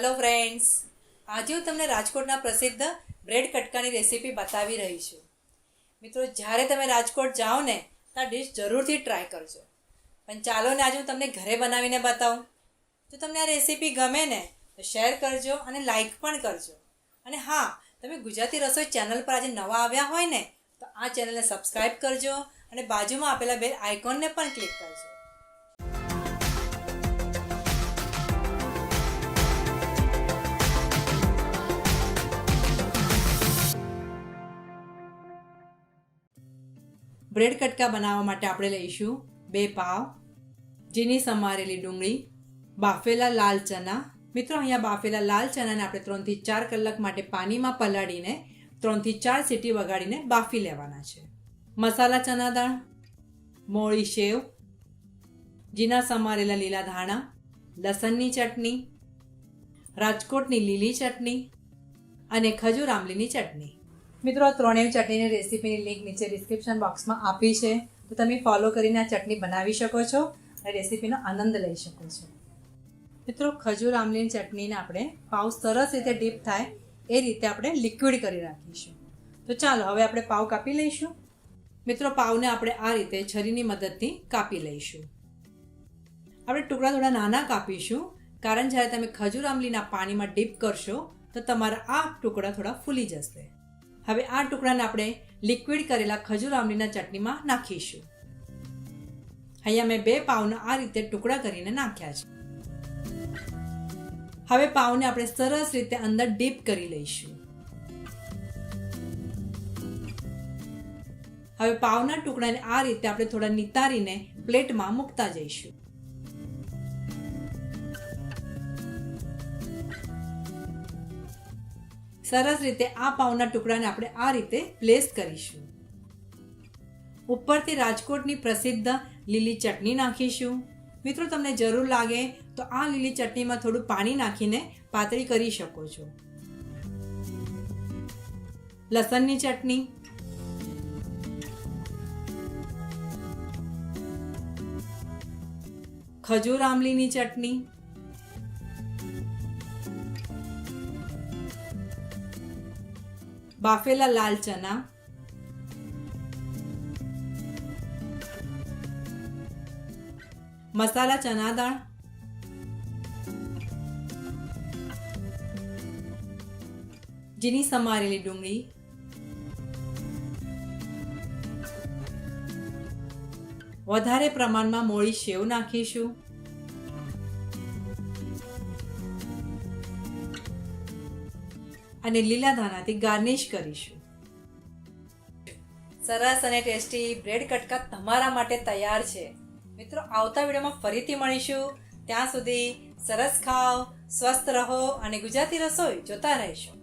Hello friends, આજે હું તમને રાજકોટના પ્રસિદ્ધ બ્રેડ કટકાની રેસીપી બતાવી રહી છું. મિત્રો, જ્યારે તમે રાજકોટ જાઓ ને તો આ ડિશ જરૂરથી ટ્રાય કરજો. પણ ચાલો ને આજે હું તમને ઘરે બનાવીને બતાવું. જો તમને આ રેસીપી ગમે ને તો શેર કરજો અને લાઈક પણ કરજો. અને હા, તમે ગુજરાતી રસોઈ ચેનલ પર આજે નવા આવ્યા હોય ને તો આ ચેનલને સબસ્ક્રાઈબ કરજો અને બાજુમાં આપેલા બેલ આઇકોનને પણ ક્લિક કરજો. બ્રેડ કટકા બનાવવા માટે આપણે લઈશું 2 પાવ, ઝીણી સમારેલી ડુંગળી, બાફેલા લાલ ચના. મિત્રો, અહીંયા બાફેલા લાલ ચનાને આપણે 3 થી 4 કલાક માટે પાણીમાં પલાળીને 3 થી 4 સીટી વગાડીને બાફી લેવાના છે. મસાલા ચના દાળ, મોળી સેવ, ઝીણા સમારેલા લીલા ધાણા, લસણની ચટણી, રાજકોટની લીલી ચટણી અને ખજૂર આંબલીની ચટણી. મિત્રો, આ ત્રણેય ચટણીની રેસીપીની લિંક નીચે ડિસ્ક્રિપ્શન બોક્સમાં આપી છે, તો તમે ફોલો કરીને આ ચટણી બનાવી શકો છો અને રેસીપીનો આનંદ લઈ શકો છો. મિત્રો, ખજૂર આંબલીની ચટણીને આપણે પાવ સરસ રીતે ડીપ થાય એ રીતે આપણે લિક્વિડ કરી રાખીશું. તો ચાલો હવે આપણે પાવ કાપી લઈશું. મિત્રો, પાવને આપણે આ રીતે છરીની મદદથી કાપી લઈશું. આપણે ટુકડા થોડા નાના કાપીશું, કારણ જ્યારે તમે ખજૂર આંબલીના પાણીમાં ડીપ કરશો તો તમારા આ ટુકડા થોડા ફૂલી જશે. હવે આ ટુકડાને આપણે લિક્વિડ કરેલા ખજૂર આંબલીના ચટણીમાં નાખીશું. અહીંયા મેં 2 પાવના આ રીતે ટુકડા કરીને નાખ્યા છે. હવે પાવને આપણે સરસ રીતે અંદર ડીપ કરી લઈશું. હવે પાવના ટુકડાને આ રીતે આપણે થોડા નિતારીને પ્લેટમાં મૂકતા જઈશું. સરસ રીતે આ પાવના ટુકડાને આપણે આ રીતે પ્લેસ કરીશું. ઉપરથી રાજકોટની પ્રસિદ્ધ લીલી ચટણી નાખીશું. મિત્રો, તમને જરૂર લાગે તો આ લીલી ચટણીમાં થોડું પાણી નાખીને પાતળી કરી શકો છો. લસણની ચટણી, ખજૂર આંબલીની ચટણી, બાફેલા લાલ ચના, મસાલા ચના દાળ, ઝીણી સમારેલી ડુંગળી, વધારે પ્રમાણમાં મોળી સેવ નાખીશું. અને લીલા ધાણાથી ગાર્નિશ કરીશું. સરસ અને ટેસ્ટી બ્રેડ કટકા તમારા માટે તૈયાર છે. મિત્રો, આવતા વિડીયોમાં ફરીથી મળીશું. ત્યાં સુધી સરસ ખાઓ, સ્વસ્થ રહો અને ગુજરાતી રસોઈ જોતા રહેશો.